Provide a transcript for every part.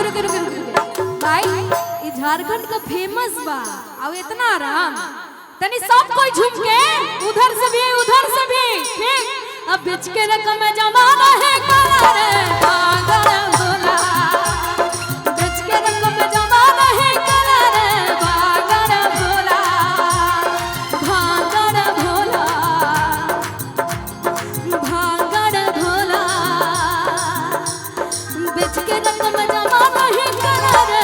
रुके भाई ये झारखंड का फेमस बा अब इतना आराम तनी सब कोई झुक के उधर से भी ठीक अब बिच के रकम जमाना है काला रे पागल भोला बिच के रकम जमाना है काला रे पागल भोला भागल भोला भागल भोला बिच के रकम जमाना है काला रे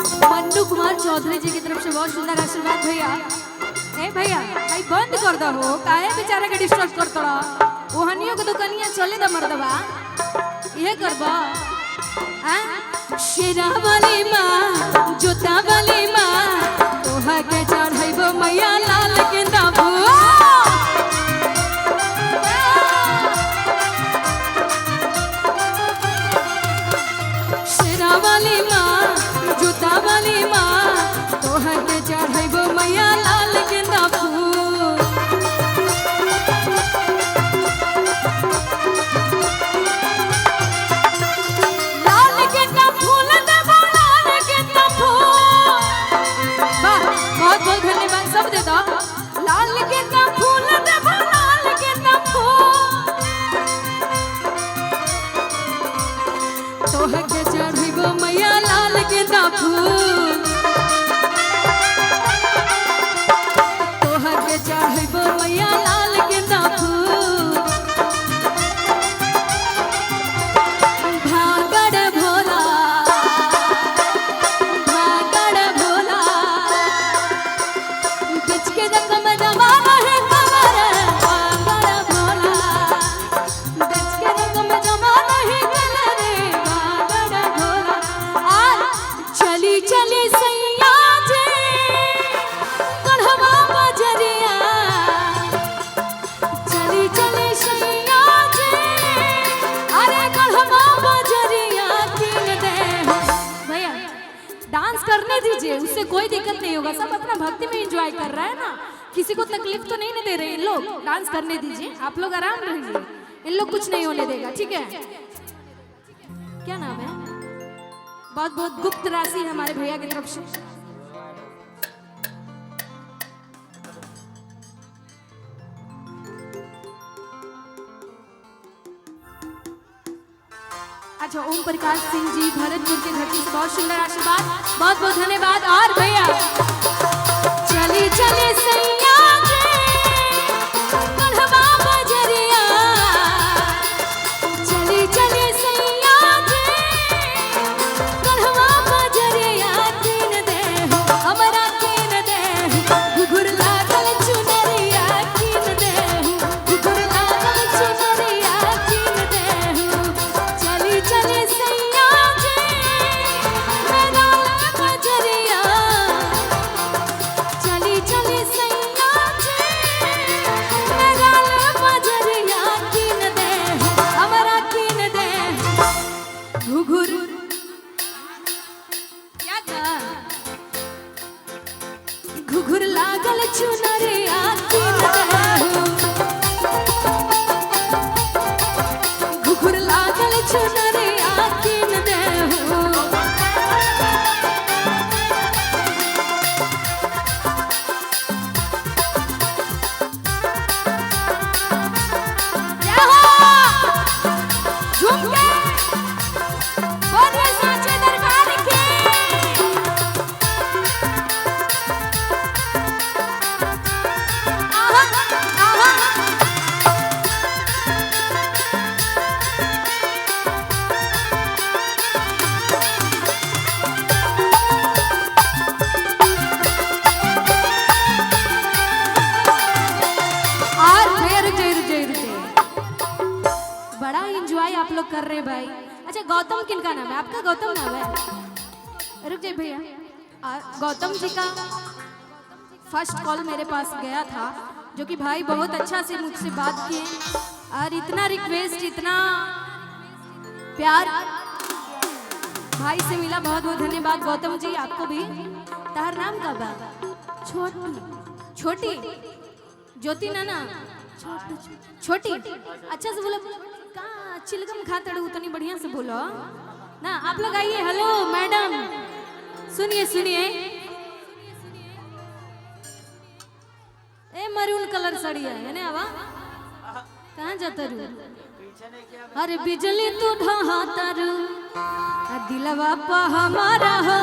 चौधरी जी की तरफ से बहुत सुंदर आशीर्वाद भैया। ए भैया भाई बंद कर दो हो काहे बेचारा के डिस्टर्ब कर तोड़ा ओहनियो के दुकानिया चले द मर्दबा ये करबा हां शेरा वाली मां जोता वाली मां तोहा के चढ़ाइबो मैया लाल गेंदा फूल शेरा वाली मां जोता वाली मां तोहर के चढ़ाइबो मैया लाल गेंदा फूल लाल गेंदा फूल देबो लाल गेंदा फूल वाह बहुत बहुत धन्यवाद सब दे दो लाल गेंदा फूल देबो लाल गेंदा फूल तोहर के चढ़ाइबो मैया लाल गेंदा फूल चढ़ाइबो मैया लाल गेंदा फूल भागड़ भोला बिच के रकम जमाना है कमर भागड़ भोला बिच के रकम जमाना है कमर भागड़ भोला और चली चली सैया जी कढ़वा बजरिया डांस करने दीजिए उससे कोई दिक्कत नहीं होगा सब अपना भक्ति में एंजॉय कर रहा है ना किसी को तकलीफ तो नहीं दे रहे इन लोग डांस करने दीजिए आप लोग आराम रहिए इन लोग कुछ नहीं होने देगा ठीक है क्या नाम है बहुत बहुत गुप्त राशि हमारे भैया की तरफ से अच्छा ओम प्रकाश सिंह जी भरतपुर के धरती से बहुत सुंदर आशीर्वाद बहुत बहुत धन्यवाद और भैया चली चली सैया कढ़वा बजरिया चली चली सैया कढ़वा बजरिया कीन दे हमरा कीन दे घुघुर लागल चुनरिया कीन दे घुघुर लागल चुनरिया कीन दे चली सैया मेरा बजरिया चली सैया मेरा बजरिया कीन दे हमरा कीन दे घुघुर क्या घुघुर लागल चुनरिया कीन दे घुघुर लागल चुनरिया कीन दे झुमके बोलिए साचे दरबार के किनका नाम है? आपका गौतम नाम है? रुक जाइए भैया। गौतम जी का फर्स्ट कॉल मेरे पास गया था, जो कि भाई बहुत अच्छा से मुझसे बात किए और इतना रिक्वेस्ट, इतना प्यार भाई से मिला। बहुत बहुत धन्यवाद गौतम जी, आपको भी। तार नाम का बा? छोटी छोटी ज्योति नाना छोटी। अच्छा से बोलो, कहाँ चिलगम खाते उतनी बढ़िया से बोलो ना। आप लोग आइए। हेलो मैडम, सुनिए सुनिए। ए मरून कलर साड़ी है ना? आवा कहाँ जाता रू? अरे बिजली तू ढहाता रू, दिलवा पा हमारा हो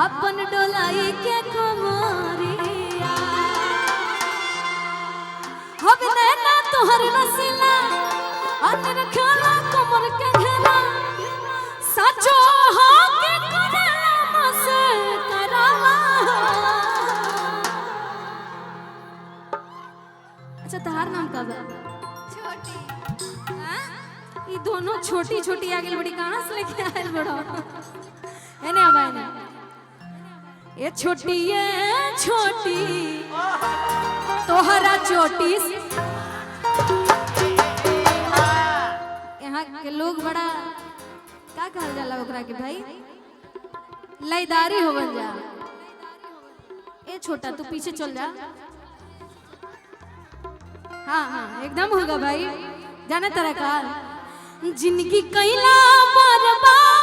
अपन डोलाई के कमरिया। अब नैना तोहर नसीला अंदर खाना कमर के घेरा, साचो हो के करेला मसे करावा। अच्छा तहार नाम का बा? छोटी। ये दोनों छोटी छोटी आगे बड़ी कहाँ से लेके आए बड़ो? है ना अब ना? ये छोटी तोहरा चोटी। यहाँ के लोग बड़ा क्या कहल जाला ओकरा के भाई? लयदारी हो बन जा। ए छोटा तू पीछे चल जा। हाँ हाँ एकदम होगा भाई। जाना तरह का जिंदगी कैला बर्बाद